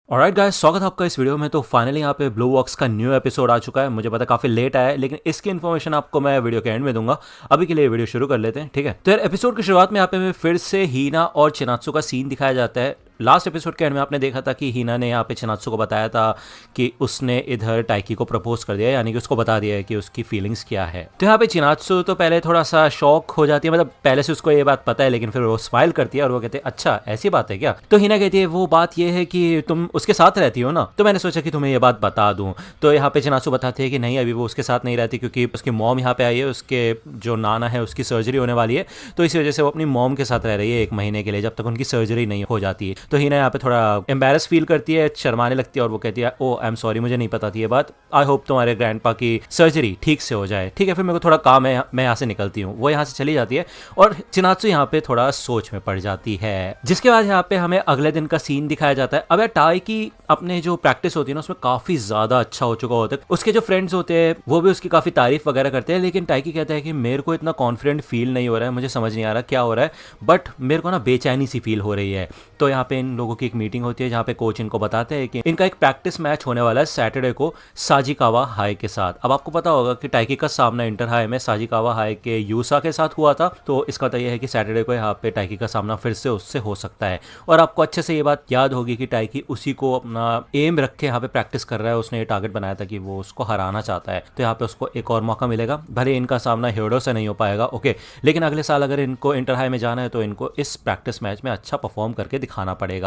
Alright guys, स्वागत है आपका इस वीडियो में। तो फाइनली यहाँ पे ब्लू वॉक्स का न्यू एपिसोड आ चुका है। मुझे पता काफी लेट आया है, लेकिन इसकी इन्फॉर्मेशन आपको मैं वीडियो के एंड में दूंगा। अभी के लिए वीडियो शुरू कर लेते हैं, ठीक है। तो यार एपिसोड की शुरुआत में यहाँ पे फिर से हीना और चिनात्सु का सीन दिखाया जाता है। लास्ट एपिसोड के एंड में आपने देखा था कि हीना ने यहाँ पे चिनात्सु को बताया था कि उसने इधर टाइकी को प्रपोज कर दिया, यानी कि उसको बता दिया है कि उसकी फीलिंग्स क्या है। तो यहाँ पे चिनात्सु तो पहले थोड़ा सा शॉक हो जाती है, मतलब पहले से उसको ये बात पता है, लेकिन फिर वो स्माइल करती है और वो कहते हैं अच्छा ऐसी बात है क्या। तो हीना कहती है वो बात ये है कि तुम उसके साथ रहती हो ना, तो मैंने सोचा कि तुम्हें ये बात बता दूं। तो यहाँ पे चिनात्सु बताते हैं कि नहीं, अभी वो उसके साथ नहीं रहती क्योंकि उसकी मॉम यहाँ पे आई है, उसके जो नाना है उसकी सर्जरी होने वाली है, तो इसी वजह से वो अपनी मॉम के साथ रह रही है 1 महीने के लिए, जब तक उनकी सर्जरी नहीं हो जाती है। तो हीना यहाँ पे थोड़ा एम्बैरस फील करती है, शर्माने लगती है और वो कहती है ओ आई एम सॉरी, मुझे नहीं पता थी ये बात। आई होप तुम्हारे ग्रैंडपा की सर्जरी ठीक से हो जाए। ठीक है, फिर मेरे को थोड़ा काम है, मैं यहाँ से निकलती हूँ। वो यहाँ से चली जाती है और चिनात्सु यहाँ पे थोड़ा सोच में पड़ जाती है। जिसके बाद यहाँ पे हमें अगले दिन का सीन दिखाया जाता है। अब टाई की अपने जो प्रैक्टिस होती है ना, उसमें काफी ज्यादा अच्छा हो चुका होता है। उसके जो फ्रेंड्स होते हैं वो भी उसकी काफी तारीफ वगैरह करते हैं, लेकिन टाइकी कहता है कि मेरे को इतना कॉन्फिडेंट फील नहीं हो रहा है, मुझे समझ नहीं आ रहा क्या हो रहा है, बट मेरे को ना बेचैनी सी फील हो रही है। तो यहाँ पे इन लोगों की एक मीटिंग होती है जहाँ पे कोच इनको बताते हैं कि इनका एक प्रैक्टिस मैच होने वाला है सैटरडे को साजिकावा हाई के साथ। अब आपको पता होगा कि टाइकी का सामना इंटर हाई में साजिकावा हाई के यूसा के साथ हुआ था, तो इसका मतलब यह है कि सैटरडे को यहाँ पे टाइकी का सामना फिर से उससे हो सकता है। और आपको अच्छे से ये बात याद होगी कि टाइकी उसी को अपना एम रख के यहाँ पे प्रैक्टिस कर रहा है। उसने ये टारगेट बनाया था कि वो उसको हराना चाहता है, तो यहाँ पे उसको एक और मौका मिलेगा। भले इनका सामना ह्योडो से नहीं हो पाएगा, ओके, लेकिन अगले साल अगर इनको इंटर हाई में जाना है तो इनको इस प्रैक्टिस मैच में अच्छा परफॉर्म करके दिखाना पड़ेगा।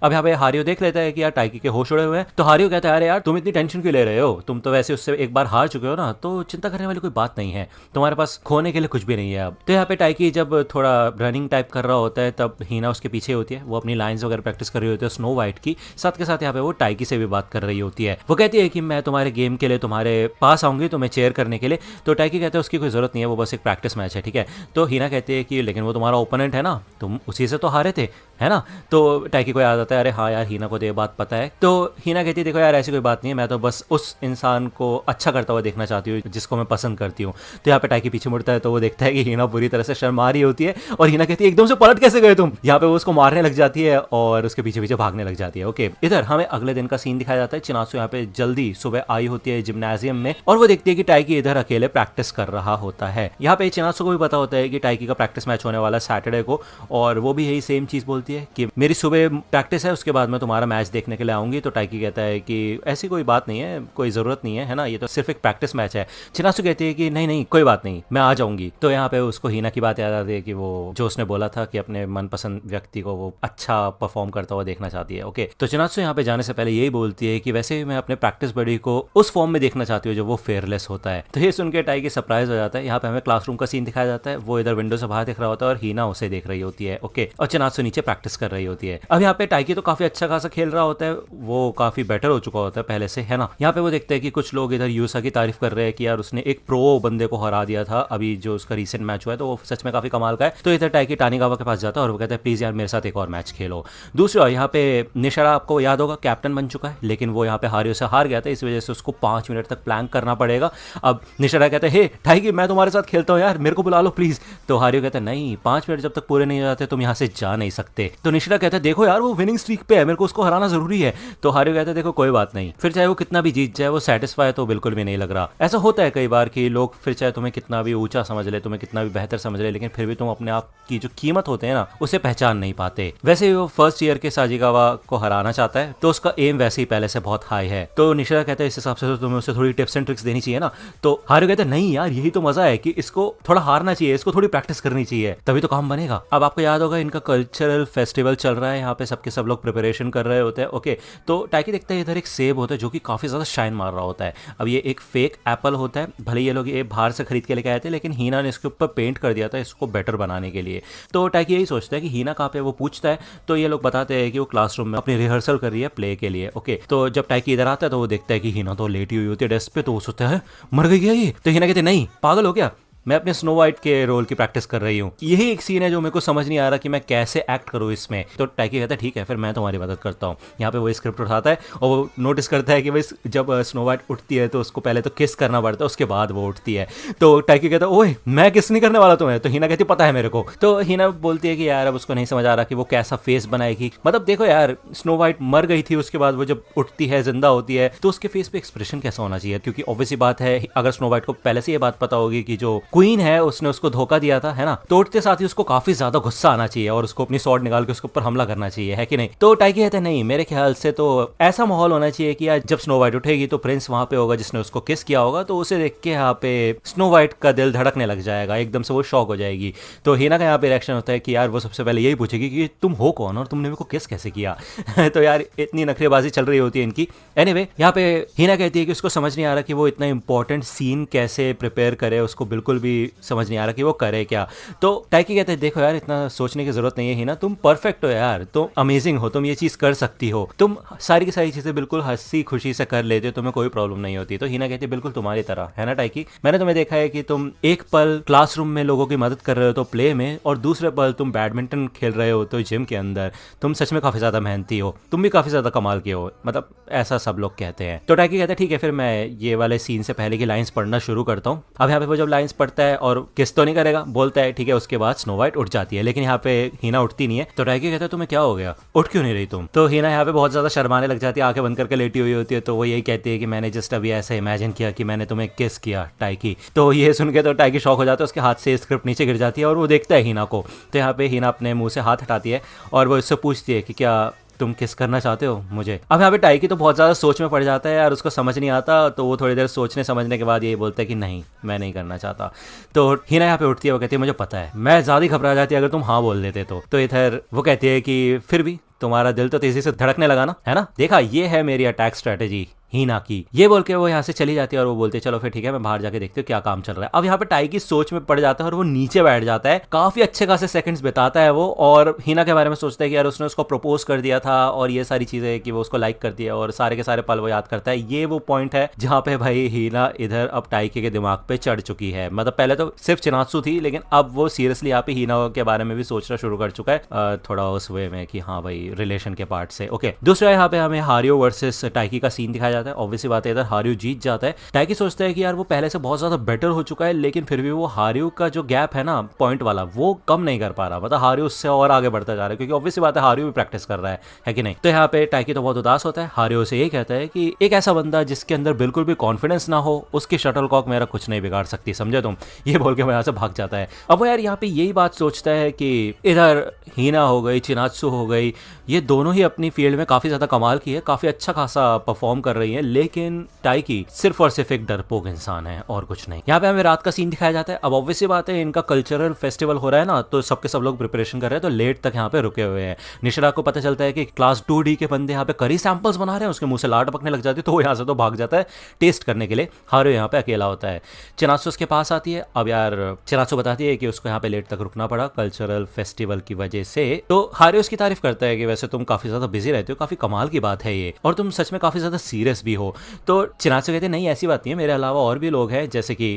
अब यहाँ पे हारियो देख लेता है कि यार टाइकी के होश उड़े हुए हैं, तो हारियो कहता है अरे यार तुम इतनी टेंशन क्यों ले रहे हो, तुम तो वैसे उससे एक बार हार चुके हो ना, तो चिंता करने वाली कोई बात नहीं है, तुम्हारे पास खोने के लिए कुछ भी नहीं है अब। तो यहाँ पे टाइकी जब थोड़ा रनिंग टाइप कर रहा होता है तब हीना उसके पीछे होती है, वो अपनी लाइंस वगैरह प्रैक्टिस कर रही होती है स्नो वाइट की, साथ के साथ यहाँ पे वो टाइकी से भी बात कर रही होती है। वो कहती है कि मैं तुम्हारे गेम के लिए तुम्हारे पास आऊंगी तुम्हें चेयर करने के लिए। तो टाइकी कहते हैं उसकी कोई जरूरत नहीं है, वो बस एक प्रैक्टिस मैच है, ठीक है। तो हीना कहती है कि लेकिन वो तुम्हारा ओपोनेंट है ना, तुम उसी से तो हारे थे, है ना। तो टाइकी को याद आता है अरे हाँ यार, हीना को तो ये बात पता है। तो हीना कहती है देखो यार ऐसी कोई बात नहीं है, मैं तो बस उस इंसान को अच्छा करता हुआ देखना चाहती हूँ जिसको मैं पसंद करती हूँ। तो यहाँ पे टाइकी पीछे मुड़ता है तो वो देखता है कि हीना बुरी तरह से शर्मा रही होती है, और हीना कहती है एकदम से पलट कैसे गए तुम। यहाँ पे वो उसको मारने लग जाती है और उसके पीछे पीछे भागने लग जाती है। ओके, इधर हमें अगले दिन का सीन दिखाया जाता है। चिनात्सु यहाँ पे जल्दी सुबह आई होती है जिम्नाजियम में और वो देखती है कि टाइकी इधर अकेले प्रैक्टिस कर रहा होता है। यहाँ पे चिनात्सु को भी पता होता है कि टाइकी का प्रैक्टिस मैच होने वाला है सैटरडे को, और वो भी यही सेम चीज बोलती है कि मेरी सुबह प्रैक्टिस है, उसके बाद मैं तुम्हारा मैच देखने के लिए आऊंगी। तो टाइकी कहता है कि ऐसी कोई बात नहीं है, कोई जरूरत नहीं है ना, ये तो सिर्फ एक प्रैक्टिस मैच है। चिनात्सु कहती है कि नहीं नहीं कोई बात नहीं, मैं आ जाऊंगी। तो यहाँ पे उसको हीना की बात याद आती है कि वो जो उसने बोला था कि अपने मनपसंद व्यक्ति को वो अच्छा परफॉर्म करता हुआ देखना चाहती है। ओके, तो चिनात्सु यहाँ पे जाने से पहले यही बोलती है कि वैसे भी मैं अपने प्रैक्टिस बडी को उस फॉर्म में देखना चाहती हूँ जो वो फेयरलेस होता है। तो ये सुन के टाइकी सरप्राइज हो जाता है। यहाँ पे हमें क्लासरूम का सीन दिखाया जाता है, वो इधर विंडो से बाहर दिख रहा होता है और हीना उसे देख रही होती है। ओके, और चिनात्सु नीचे प्रैक्टिस कर रही होती है। अब यहाँ पे टाइकी तो काफी अच्छा खासा खेल रहा होता है, वो काफी बेटर हो चुका होता है पहले से, है ना। यहाँ पे वो देखते हैं कि कुछ लोग इधर यूसा की तारीफ कर रहे हैं कि यार उसने एक प्रो बंदे को हरा दिया था अभी जो उसका रीसेंट मैच हुआ है, तो वो सच में काफी कमाल का है। तो इधर टाइकी टानीगावा के पास जाता है और वो कहता है प्लीज यार मेरे साथ एक और मैच खेलो। दूसरी ओर यहाँ पे निशारा आपको याद होगा कैप्टन बन चुका है, लेकिन वो यहाँ पे हारियो से हार गया था, इस वजह से उसको 5 मिनट तक प्लान करना पड़ेगा। अब निशारा कहता है हे टाइकी मैं तुम्हारे साथ खेलता हूँ यार, मेरे को बुला लो प्लीज। तो हारियो कहता है नहीं, 5 मिनट जब तक पूरे नहीं हो जाते तुम यहाँ से जा नहीं सकते। तो निशारा कहता है देखो यार वो विनिंग स्ट्रीक पे है, मेरे को उसको हराना जरूरी है। तो हारियो कहता है देखो कोई बात नहीं, फिर चाहे वो कितना भी जीत जाए वो सेटिस्फाई तो बिल्कुल भी नहीं लग रहा। ऐसा होता है कई बार कि लोग फिर चाहे तुम्हें कितना भी ऊंचा समझ ले, तुम्हें कितना भी बेहतर समझ ले, लेकिन फिर भी तुम अपने आप की जो कीमत होते हैं ना उसे पहचान नहीं पाते। वैसे वो फर्स्ट ईयर के साजिकावा को हराना चाहता है, तो उसका एम वैसे ही पहले से बहुत हाई है। तो निशिरा कहता है इस हिसाब से तो तुम्हें उसे थोड़ी टिप्स एंड ट्रिक्स देनी चाहिए ना। तो हारियो कहता है नहीं यार यही तो मजा है कि इसको थोड़ा हारना चाहिए, इसको थोड़ी प्रैक्टिस करनी चाहिए, तभी तो काम बनेगा। अब आपको याद होगा इनका कल्चरल फेस्टिवल चल रहा है, यहाँ पे सबके सब लोग प्रिपरेशन कर रहे होते हैं। ओके, तो टाइकी देखता है इधर एक सेब होता है जो कि काफी ज्यादा शाइन मार रहा होता है। अब ये एक फेक एप्पल होता है, भले ये लोग ये बाहर से खरीद के लेके आए थे, लेकिन हीना ने इसके ऊपर पेंट कर दिया था इसको बेटर बनाने के लिए। तो टाइकी यही सोचता है कि हीना कहाँ पे, वो पूछता है तो ये लोग बताते हैं कि वो क्लासरूम में अपनी रिहर्सल कर रही है प्ले के लिए। ओके, तो जब टाइकी इधर आता है तो वो देखता है कि हीना तो लेटी हुई होती है डेस्क पे, तो वो सोचता है मर गई क्या ये। तो हीना कहते नहीं पागल हो क्या, मैं अपने स्नो वाइट के रोल की प्रैक्टिस कर रही हूँ। यही एक सीन है जो मेरे को समझ नहीं आ रहा कि मैं कैसे एक्ट करूँ इसमें। तो टाइकी कहता है ठीक है फिर मैं तुम्हारी मदद करता हूँ। यहाँ पे वो स्क्रिप्ट उठाता है और वो नोटिस करता है कि भाई जब स्नो वाइट उठती है तो उसको पहले तो किस करना पड़ता है, उसके बाद वो उठती है। तो टाइकी कहता है ओए मैं किस नहीं करने वाला तुम्हें। तो हिना कहती पता है मेरे को। तो हिना बोलती है कि यार अब उसको नहीं समझ आ रहा कि वो कैसा फेस बनाएगी। मतलब देखो यार स्नो वाइट मर गई थी, उसके बाद वो जब उठती है जिंदा होती है तो उसके फेस पे एक्सप्रेशन कैसा होना चाहिए, क्योंकि ऑब्वियसली बात है अगर स्नो वाइट को पहले से ये बात पता होगी कि जो क्वीन है उसने उसको धोखा दिया था, है ना, तो उठते साथ ही उसको काफी ज्यादा गुस्सा आना चाहिए और उसको अपनी स्वॉर्ड निकाल के उसके ऊपर हमला करना चाहिए, है कि नहीं। तो टाइकी कहते हैं नहीं मेरे ख्याल से तो ऐसा माहौल होना चाहिए कि यार जब स्नो वाइट उठेगी तो प्रिंस वहां पे होगा जिसने उसको किस किया होगा, तो उसे देख के यहाँ पे स्नो वाइट का दिल धड़कने लग जाएगा, एकदम से वो शॉक हो जाएगी। तो हिना का यहाँ पे रिएक्शन होता है कि यार वो सबसे पहले यही पूछेगी कि तुम हो कौन और तुमने मेरे को किस कैसे किया। तो यार इतनी नखरेबाजी चल रही होती है इनकी। एनीवे यहाँ पे हिना कहती है कि उसको समझ नहीं आ रहा कि वो इतना इंपॉर्टेंट सीन कैसे प्रिपेयर करे, उसको बिल्कुल भी समझ नहीं आ रहा कि वो करे क्या। तो टाइकी कहते हैं देखो यार इतना सोचने की जरूरत नहीं है हिना, तुम परफेक्ट हो यार, तुम अमेजिंग हो, तुम ये चीज कर सकती हो, तुम सारी की सारी चीजें बिल्कुल हंसी खुशी से कर लेते हो, तुम्हें कोई प्रॉब्लम नहीं होती। तो हिना कहती है बिल्कुल तुम्हारी तरह, है ना टाइकी, मैंने तुम्हें देखा है कि तुम एक पल क्लासरूम में लोगों की मदद कर रहे हो तो प्ले में, और दूसरे पल तुम बैडमिंटन खेल रहे हो तो जिम के अंदर, तुम सच में काफी ज्यादा मेहनती हो, तुम भी काफी ज्यादा कमाल के हो, मतलब ऐसा सब लोग कहते हैं। तो टाइकी कहता है ठीक है फिर मैं ये वाले सीन से पहले की लाइंस पढ़ना शुरू करता हूँ। अब यहाँ पे वो जब लाइंस पढ़ता है और किस तो नहीं करेगा, बोलता है ठीक है, उसके बाद स्नो वाइट उठ जाती है, लेकिन यहाँ पे हिना उठती नहीं है। तो टाइकी कहता है तुम्हें क्या हो गया, उठ क्यों नहीं रही तुम। तो हिना यहाँ पे बहुत ज्यादा शर्माने लग जाती है, आंखें बंद करके लेटी हुई होती है। तो वो यही कहती है कि मैंने जस्ट अभी ऐसा इमेजिन किया कि मैंने तुम्हें किस किया टाइकी। तो ये सुन के तो टाइकी शॉक हो जाता है, उसके हाथ से स्क्रिप्ट नीचे गिर जाती है और वो देखता है हिना को। तो यहाँ पे हिना अपने मुंह से हाथ हटाती है और वो इससे पूछती है कि क्या तुम किस करना चाहते हो मुझे। अब यहाँ पे टाइकी तो बहुत ज़्यादा सोच में पड़ जाता है यार, उसको समझ नहीं आता। तो वो थोड़ी देर सोचने समझने के बाद यही बोलता है कि नहीं मैं नहीं करना चाहता। तो हिना यहाँ पे उठती है, वो कहती है मुझे पता है, मैं ज़्यादा घबरा जाती है अगर तुम हाँ बोल देते तो इधर वो कहती है कि फिर भी तुम्हारा दिल तो तेजी से धड़कने लगा ना, है ना, देखा ये है मेरी अटैक स्ट्रेटेजी हिना की। ये बोल के वो यहाँ से चली जाती है और वो बोलते चलो फिर ठीक है मैं बाहर जाके देखती हूँ क्या काम चल रहा है। अब यहाँ पे टाइकी सोच में पड़ जाता है और वो नीचे बैठ जाता है, काफी अच्छे खासे सेकंड्स बिताता है वो, और हिना के बारे में सोचता है कि यार उसने उसको प्रपोज कर दिया था और ये सारी चीजें कि वो उसको लाइक करती है और सारे के सारे पल वो याद करता है। ये वो पॉइंट है जहाँ पे भाई हिना इधर अब टाइकी के दिमाग पे चढ़ चुकी है। मतलब पहले तो सिर्फ चिनात्सु थी, लेकिन अब वो सीरियसली यहाँ पे हिना के बारे में भी सोचना शुरू कर चुका है, थोड़ा उस वे में कि हाँ भाई रिलेशन के पार्ट से। ओके, दूसरा यहाँ पे हमें हारियो वर्सेस टाइकी का सीन दिखाया जाता है। ऑब्वियसली बात है हारियो जीत जाता है। टाइकी सोचता है कि यार वो पहले से बहुत ज्यादा बेटर हो चुका है, लेकिन फिर भी वो हारियो का जो गैप है ना पॉइंट वाला वो कम नहीं कर पा रहा। मतलब हारियो उससे और आगे बढ़ता जा रहा है, क्योंकि ऑब्वियसली बात है हारियो भी प्रैक्टिस कर रहा है कि नहीं। तो यहाँ पे टाइकी तो बहुत उदास होता है, हारियो से यही कहता है कि एक ऐसा बंदा जिसके अंदर बिल्कुल भी कॉन्फिडेंस ना हो उसकी शटलकॉक मेरा कुछ नहीं बिगाड़ सकती, समझे तुम। ये बोल के वो यहाँ से भाग जाता है। अब वो यार यहाँ पे यही बात सोचता है कि इधर हिना हो गई, चिनात्सु हो गई, ये दोनों ही अपनी फील्ड में काफी ज्यादा कमाल की है, काफी अच्छा खासा परफॉर्म कर रही है, लेकिन टाइकी सिर्फ और सिर्फ एक डरपोक इंसान है और कुछ नहीं। यहाँ पे हमें रात का सीन दिखाया जाता है। अब ऑब्वियसली बात है इनका कल्चरल फेस्टिवल हो रहा है ना, तो सबके सब लोग प्रिपरेशन कर रहे हैं, तो लेट तक यहाँ पे रुके हुए हैं। निशरा को पता चलता है कि क्लास 2D के बंदे यहाँ पे करी सैंपल्स बना रहे हैं, उसके मुंह से लाट पकने लग जाती है, तो वो यहाँ से तो भाग जाता है टेस्ट करने के लिए। हारियो यहाँ पे अकेला होता है। चिनात्सु उसके पास आती है। अब यार चिनात्सु बताती है कि उसको यहाँ पे लेट तक रुकना पड़ा कल्चरल फेस्टिवल की वजह से। तो हारियो उसकी तारीफ करता है कि वैसे तुम काफी ज्यादा बिजी रहते हो, काफी कमाल की बात है ये, और तुम सच में काफी ज्यादा सीरियस भी हो। तो चिनात्सु कहते हैं नहीं ऐसी बात नहीं है, मेरे अलावा और भी लोग हैं, जैसे कि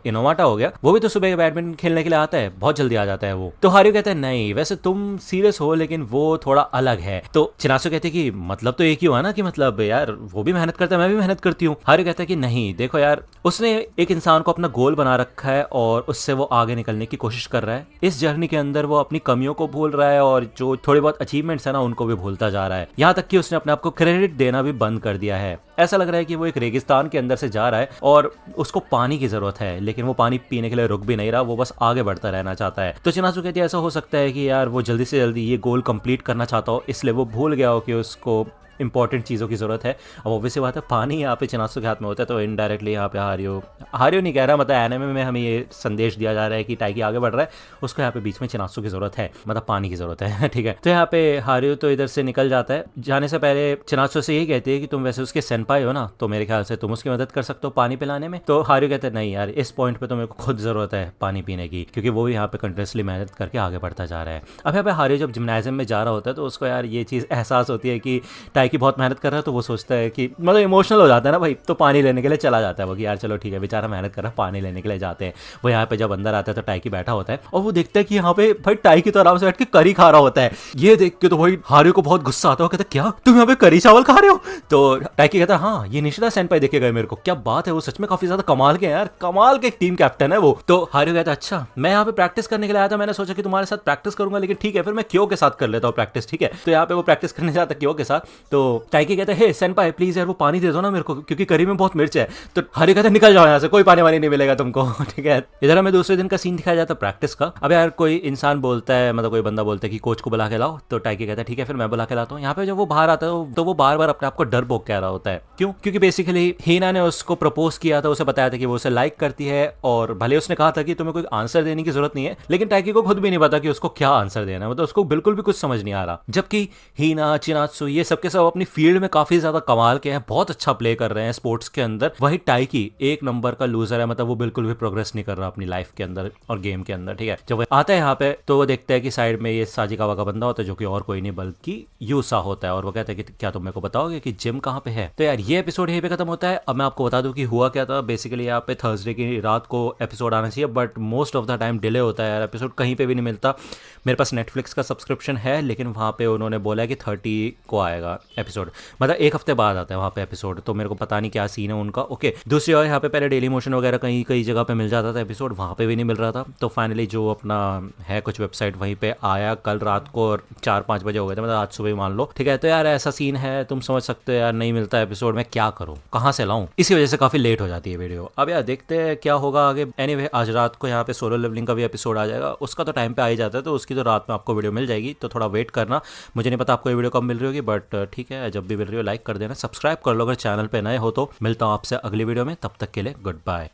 इनोवाटा हो गया, वो भी तो सुबह बैडमिंटन खेलने के लिए आता है, बहुत जल्दी आ जाता है वो। तो हारियो कहते हैं नहीं वैसे तुम सीरियस हो, लेकिन वो थोड़ा अलग है। तो चिनात्सु कहते हैं कि मतलब तो एक ही हुआ ना, कि मतलब यार वो भी मेहनत करता है मैं भी मेहनत करती हूँ। हारियो कहता है कि नहीं देखो यार, उसने एक इंसान को अपना गोल बना रखा है और उससे वो आगे निकलने की कोशिश कर रहा है। इस जर्नी के अंदर वो अपनी कमियों को भूल रहा है और जो थोड़े बहुत अचीवमेंट्स है ना उनको भी भूलता जा रहा है। यहाँ तक कि उसने अपने आप को क्रेडिट देना भी बंद कर दिया है। ऐसा लग रहा है कि वो एक रेगिस्तान के अंदर से जा रहा है और उसको पानी की जरूरत है, लेकिन वो पानी पीने के लिए रुक भी नहीं रहा, वो बस आगे बढ़ता रहना चाहता है। तो चिनात्सु कहती है ऐसा हो सकता है कि यार वो जल्दी से जल्दी ये गोल कंप्लीट करना चाहता हो, इसलिए वो भूल गया हो कि उसको इंपॉर्टेंट चीज़ों की जरूरत है। अब ऑब्वियसली बात है पानी यहाँ पे चिनात्सु के हाथ में होता है, तो इनडायरेक्टली यहाँ पे हारियो नहीं कह रहा, मतलब एनिमे में हमें ये संदेश दिया जा रहा है कि टाइकी आगे बढ़ रहा है, उसको यहाँ पे बीच में चिनात्सु की जरूरत है, मतलब पानी की जरूरत है। ठीक है, तो यहाँ पे हारियो तो इधर से निकल जाता है। जाने से पहले चिनात्सु से यही कहती है कि तुम वैसे उसके सेनपाई हो ना, तो मेरे ख्याल से तुम उसकी मदद कर सकते हो पानी पिलाने में। तो हारियो कहते हैं नहीं यार, इस पॉइंट पे तो मेरे को खुद जरूरत है पानी पीने की, क्योंकि वो भी यहाँ पे कंटिन्यूसली मेहनत करके आगे बढ़ता जा रहा है। अब यहाँ पे हारियो जब जिम्नाजियम में जा रहा होता है तो उसको यार ये चीज़ एहसास होती है कि टाइकी बहुत मेहनत कर रहा है तो वो सोचता है कि मतलब इमोशनल हो जाता है ना भाई, तो पानी लेने के लिए चला जाता है वो कि यार चलो ठीक है बेचारा मेहनत कर रहा है, पानी लेने के लिए जाते हैं। वो यहाँ पे जब अंदर आता है तो टाइकी बैठा होता है और वो देखता है कि यहाँ पे भाई टाइकी तो आराम से बैठ के करी खा रहा होता है। ये देख के तो भाई हारियो को बहुत गुस्सा आता है, कहता क्या तुम यहाँ पे करी चावल खा रहे हो? तो टाइकी कहता है हाँ ये निशिता सेनपाई देखे गए मेरे को, क्या बात है, वो सच में काफी ज्यादा कमाल के हैं यार, कमाल के टीम कैप्टन है वो। तो हारियो कहता है अच्छा मैं यहाँ पे प्रैक्टिस करने के लिए आया था, मैंने सोचा कि तुम्हारे साथ प्रैक्टिस करूंगा, लेकिन ठीक है फिर मैं क्यों के साथ कर लेता हूँ प्रैक्टिस, ठीक है। तो यहाँ पे वो प्रैक्टिस करने जाता है क्यों के साथ। तो टाइकी कहता है हे सेनपाई प्लीज यार वो पानी दे दो ना मेरे को, क्योंकि करी में बहुत मिर्च है। तो हारियो कहता है निकल जाओ यहाँ से, कोई पानी वानी नहीं मिलेगा तुमको, ठीक है। इधर हमें दूसरे दिन का सीन दिखाया जाता है प्रैक्टिस का। अब यार कोई इंसान बोलता है, मतलब कोई बंदा बोलता है कि कोच को बुला के लाओ, तो टाइकी कहता है ठीक है फिर मैं बुला के लाता हूँ। यहाँ पे जब वो बाहर आता है तो वो बार बार अपने आप को डर पोक कह रहा होता है, क्यों? क्योंकि बेसिकली हीना ने उसको प्रपोज किया था, उसे बताया था कि वो उसे लाइक करती है, और भले उसने कहा था कि तुम्हें कोई आंसर देने की जरूरत नहीं है, लेकिन टाइकी को खुद भी नहीं पता कि उसको क्या आंसर देना है, मतलब उसको बिल्कुल भी कुछ समझ नहीं आ रहा। जबकि हीना चिनात्सु ये सबके सब अपनी फील्ड में काफी ज्यादा कमाल के हैं, बहुत अच्छा प्ले कर रहे हैं स्पोर्ट्स के अंदर। वही टाइकी एक नंबर का लूजर है, मतलब वो बिल्कुल भी प्रोग्रेस नहीं कर रहा अपनी लाइफ के अंदर और गेम के अंदर, ठीक है। जब वो आता है यहाँ पे तो वो देखता है कि साइड में ये साजिकावा का बंदा होता है, जो कि और कोई नहीं बल्कि यूसा होता है, और वो कहता है कि क्या तुम मेरे को बताओगे कि जिम कहाँ पे है। तो यार ये एपिसोड यहीं पे खत्म होता है। अब मैं आपको बता दूं कि हुआ क्या था। बेसिकली यहाँ पे थर्सडे की रात को एपिसोड आना चाहिए, but most of the time delay होता है यार, एपिसोड कहीं पे भी नहीं मिलता। मेरे पास नेटफ्लिक्स का सब्सक्रिप्शन है, लेकिन वहाँ पे उन्होंने बोला है कि 30 को आएगा एपिसोड, मतलब एक हफ्ते बाद आता है वहाँ पे एपिसोड। तो मेरे को पता नहीं क्या सीन है उनका। ओके, दूसरी और यहाँ पे पहले डेली मोशन वगैरह कहीं कई जगह पे मिल जाता था एपिसोड, वहाँ पे भी नहीं मिल रहा था। तो फाइनली जो अपना है कुछ वेबसाइट वहीं पे आया कल रात को, और 4-5 बजे हो गए थे, मतलब आज सुबह ही मान लो, ठीक है। तो यार ऐसा सीन है, तुम समझ सकते हो यार, नहीं मिलता एपिसोड, मैं क्या करूँ, कहाँ से लाऊं, इसी वजह से काफी लेट हो जाती है वीडियो। अब यार देखते हैं क्या होगा आगे। एनीवे आज रात को यहाँ पे सोलो लेवलिंग का भी एपिसोड आ जाएगा, उसका तो टाइम पे आ ही जाता है, तो उसकी तो रात में आपको वीडियो मिल जाएगी, तो थोड़ा वेट करना। मुझे नहीं पता आपको ये वीडियो कब मिल रही होगी, बट ठीक है जब भी मिल रही हो लाइक कर देना, सब्सक्राइब कर लो अगर चैनल पे नए हो तो। मिलता हूँ आपसे अगली वीडियो में, तब तक के लिए गुड बाय।